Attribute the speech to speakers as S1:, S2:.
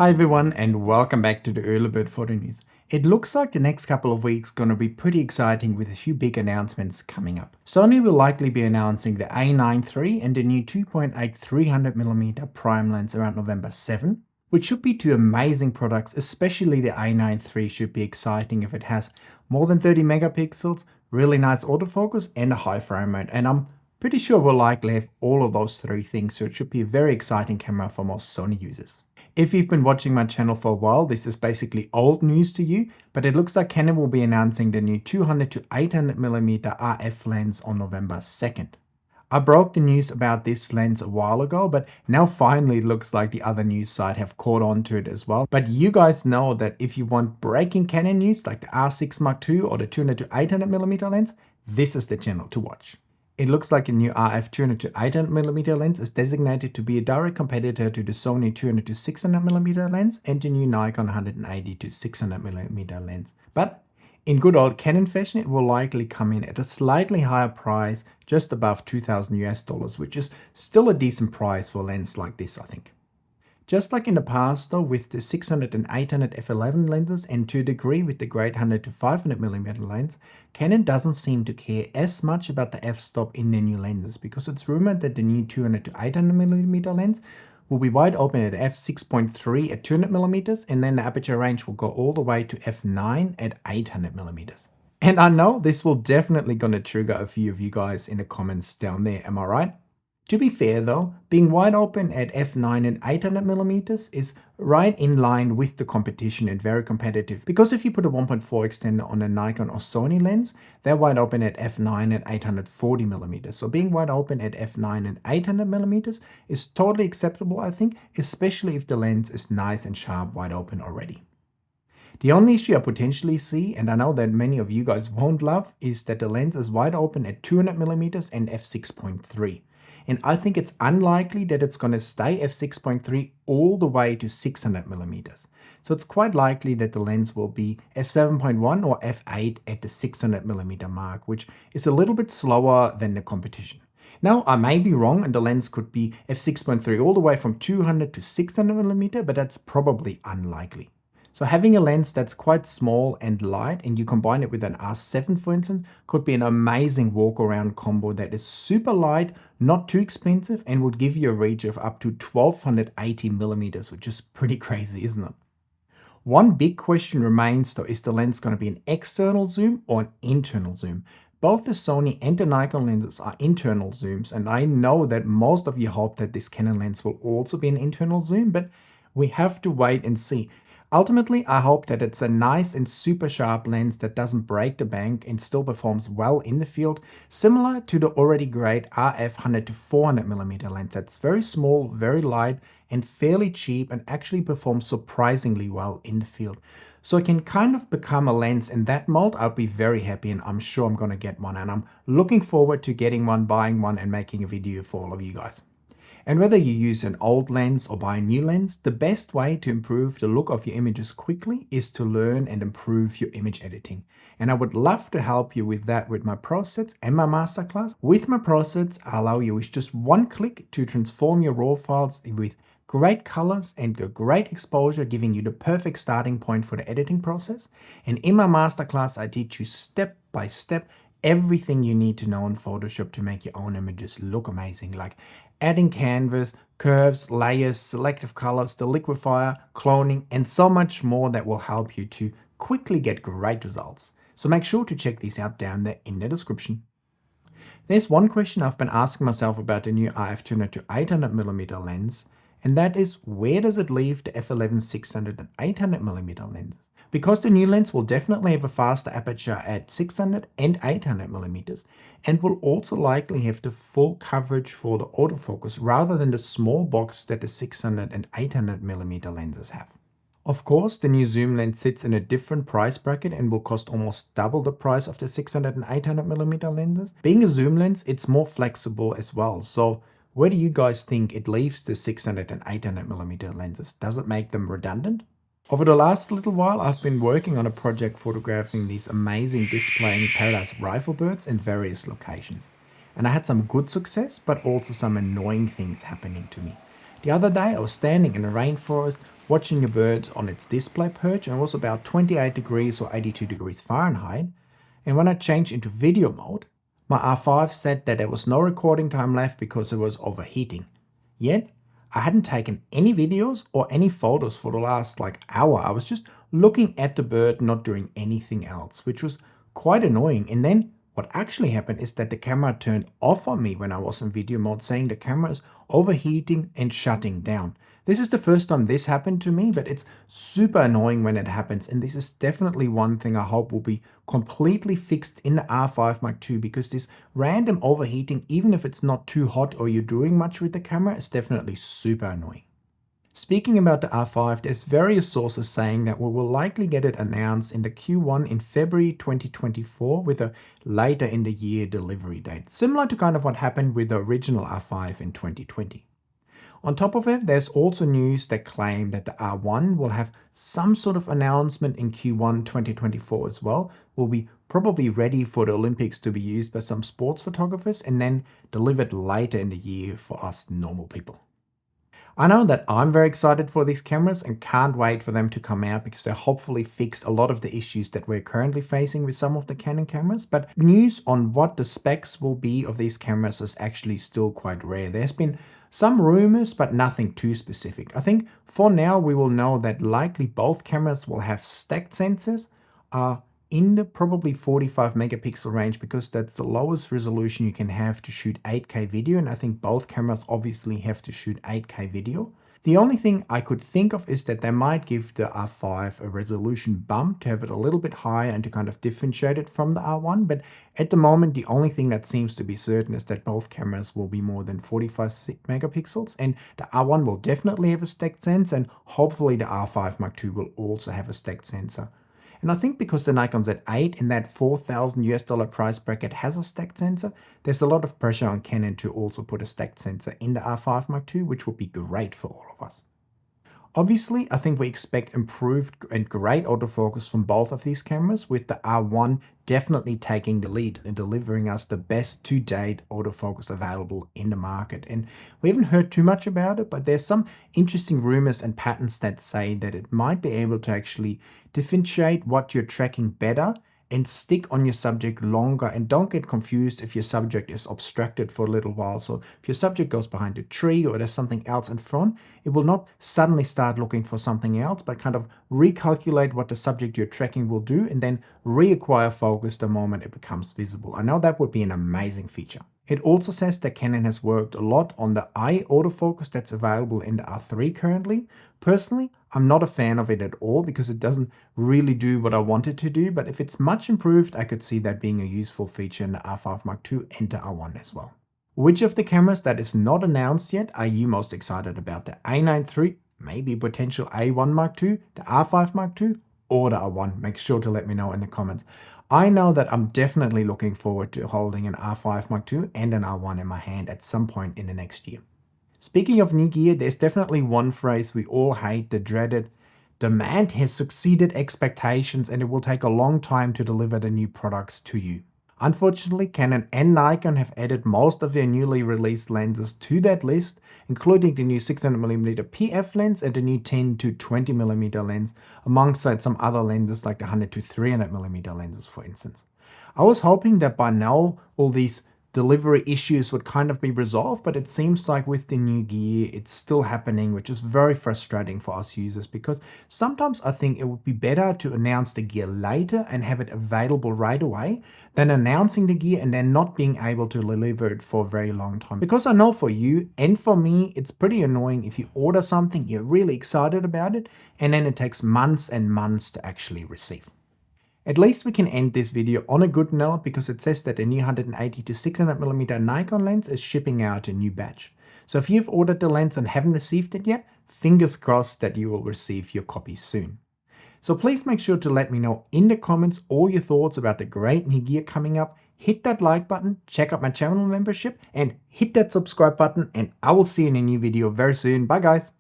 S1: Hi everyone and welcome back to the Early Bird Photo News. It looks like the next couple of weeks going to be pretty exciting with a few big announcements coming up. Sony will likely be announcing the A9 III and the new 2.8 300mm prime lens around November 7, which should be two amazing products, especially the A9 III should be exciting if it has more than 30 megapixels, really nice autofocus and a high frame rate, and I'm pretty sure we'll likely have all of those three things, so it should be a very exciting camera for most Sony users. If you've been watching my channel for a while, this is basically old news to you, but it looks like Canon will be announcing the new 200 to 800mm RF lens on November 2nd. I broke the news about this lens a while ago, but now finally it looks like the other news site have caught on to it as well. But you guys know that if you want breaking Canon news like the R6 Mark II or the 200 to 800mm lens, this is the channel to watch. It looks like a new RF 200 to 800mm lens is designated to be a direct competitor to the Sony 200 to 600mm lens and the new Nikon 180 to 600mm lens. But in good old Canon fashion, it will likely come in at a slightly higher price, just above $2,000 US, which is still a decent price for a lens like this, I think. Just like in the past though, with the 600 and 800 f11 lenses, and to a degree with the great 100 to 500mm lens, Canon doesn't seem to care as much about the f-stop in their new lenses, because it's rumored that the new 200 to 800mm lens will be wide open at f6.3 at 200mm, and then the aperture range will go all the way to f9 at 800mm. And I know this will definitely gonna trigger a few of you guys in the comments down there, am I right? To be fair though, being wide open at f9 and 800mm is right in line with the competition and very competitive, because if you put a 1.4 extender on a Nikon or Sony lens, they're wide open at f9 and 840mm. So being wide open at f9 and 800mm is totally acceptable, I think, especially if the lens is nice and sharp wide open already. The only issue I potentially see, and I know that many of you guys won't love, is that the lens is wide open at 200mm and f6.3. And I think it's unlikely that it's going to stay f6.3 all the way to 600mm. So it's quite likely that the lens will be f7.1 or f8 at the 600mm mark, which is a little bit slower than the competition. Now, I may be wrong and the lens could be f6.3 all the way from 200 to 600mm, but that's probably unlikely. So having a lens that's quite small and light, and you combine it with an R7 for instance, could be an amazing walk-around combo that is super light, not too expensive, and would give you a reach of up to 1280mm, which is pretty crazy, isn't it? One big question remains though, is the lens going to be an external zoom or an internal zoom? Both the Sony and the Nikon lenses are internal zooms, and I know that most of you hope that this Canon lens will also be an internal zoom, but we have to wait and see. Ultimately, I hope that it's a nice and super sharp lens that doesn't break the bank and still performs well in the field, similar to the already great RF 100 to 400mm lens that's very small, very light, and fairly cheap, and actually performs surprisingly well in the field. So it can kind of become a lens in that mold. I'll be very happy, and I'm sure I'm going to get one, and I'm looking forward to getting one, buying one, and making a video for all of you guys. And whether you use an old lens or buy a new lens, the best way to improve the look of your images quickly is to learn and improve your image editing. And I would love to help you with that with my PROSETS and my masterclass. With my PROSETS, I allow you with just one click to transform your RAW files with great colors and a great exposure, giving you the perfect starting point for the editing process. And in my masterclass, I teach you step by step everything you need to know in Photoshop to make your own images look amazing, like adding canvas, curves, layers, selective colors, the liquefier, cloning, and so much more that will help you to quickly get great results. So make sure to check these out down there in the description. There's one question I've been asking myself about the new RF 200 to 800mm lens, and that is, where does it leave the f11 600 and 800mm lenses? Because the new lens will definitely have a faster aperture at 600 and 800mm, and will also likely have the full coverage for the autofocus rather than the small box that the 600 and 800mm lenses have. Of course, the new zoom lens sits in a different price bracket and will cost almost double the price of the 600 and 800mm lenses. Being a zoom lens, it's more flexible as well. So where do you guys think it leaves the 600 and 800mm lenses? Does it make them redundant? Over the last little while, I've been working on a project photographing these amazing displaying paradise rifle birds in various locations. And I had some good success, but also some annoying things happening to me. The other day, I was standing in a rainforest, watching a bird on its display perch, and it was about 28 degrees or 82 degrees Fahrenheit. And when I changed into video mode, my R5 said that there was no recording time left because it was overheating. Yet, I hadn't taken any videos or any photos for the last hour. I was just looking at the bird, not doing anything else, which was quite annoying. And then what actually happened is that the camera turned off on me when I was in video mode, saying the camera is overheating and shutting down. This is the first time this happened to me, but it's super annoying when it happens. And this is definitely one thing I hope will be completely fixed in the R5 Mark II, because this random overheating, even if it's not too hot or you're doing much with the camera, is definitely super annoying. Speaking about the R5, there's various sources saying that we will likely get it announced in the Q1 in February 2024 with a later in the year delivery date, similar to kind of what happened with the original R5 in 2020. On top of it, there's also news that claim that the R1 will have some sort of announcement in Q1 2024 as well, will be probably ready for the Olympics to be used by some sports photographers and then delivered later in the year for us normal people. I know that I'm very excited for these cameras and can't wait for them to come out, because they hopefully fix a lot of the issues that we're currently facing with some of the Canon cameras. But news on what the specs will be of these cameras is actually still quite rare. There's been some rumors, but nothing too specific. I think for now we will know that likely both cameras will have stacked sensors, in the probably 45 megapixel range, because that's the lowest resolution you can have to shoot 8K video, and I think both cameras obviously have to shoot 8K video. The only thing I could think of is that they might give the R5 a resolution bump to have it a little bit higher and to kind of differentiate it from the R1, but at the moment the only thing that seems to be certain is that both cameras will be more than 45 megapixels, and the R1 will definitely have a stacked sensor, and hopefully the R5 Mark II will also have a stacked sensor. And I think because the Nikon Z8 in that $4,000 price bracket has a stacked sensor, there's a lot of pressure on Canon to also put a stacked sensor in the R5 Mark II, which would be great for all of us. Obviously, I think we expect improved and great autofocus from both of these cameras, with the R1 definitely taking the lead and delivering us the best to date autofocus available in the market. And we haven't heard too much about it, but there's some interesting rumors and patents that say that it might be able to actually differentiate what you're tracking better and stick on your subject longer, and don't get confused if your subject is obstructed for a little while. So if your subject goes behind a tree or there's something else in front, it will not suddenly start looking for something else, but kind of recalculate what the subject you're tracking will do and then reacquire focus the moment it becomes visible. I know that would be an amazing feature. It also says that Canon has worked a lot on the eye autofocus that's available in the R3 currently. Personally, I'm not a fan of it at all, because it doesn't really do what I want it to do, but if it's much improved, I could see that being a useful feature in the R5 Mark II and the R1 as well. Which of the cameras that is not announced yet are you most excited about? The A9 III, maybe potential A1 Mark II, the R5 Mark II, or the R1? Make sure to let me know in the comments. I know that I'm definitely looking forward to holding an R5 Mark II and an R1 in my hand at some point in the next year. Speaking of new gear, there's definitely one phrase we all hate, the dreaded "demand has exceeded expectations and it will take a long time to deliver the new products to you." Unfortunately, Canon and Nikon have added most of their newly released lenses to that list, including the new 600mm PF lens and the new 10 to 20mm lens, alongside some other lenses like the 100 to 300mm lenses, for instance. I was hoping that by now all these delivery issues would kind of be resolved, but it seems like with the new gear it's still happening, which is very frustrating for us users, because sometimes I think it would be better to announce the gear later and have it available right away than announcing the gear and then not being able to deliver it for a very long time. Because I know for you and for me, it's pretty annoying if you order something, you're really excited about it, and then it takes months and months to actually receive. At least we can end this video on a good note, because it says that the new 180 to 600mm Nikon lens is shipping out a new batch. So if you've ordered the lens and haven't received it yet, fingers crossed that you will receive your copy soon. So please make sure to let me know in the comments all your thoughts about the great new gear coming up. Hit that like button, check out my channel membership, and hit that subscribe button, and I will see you in a new video very soon. Bye guys!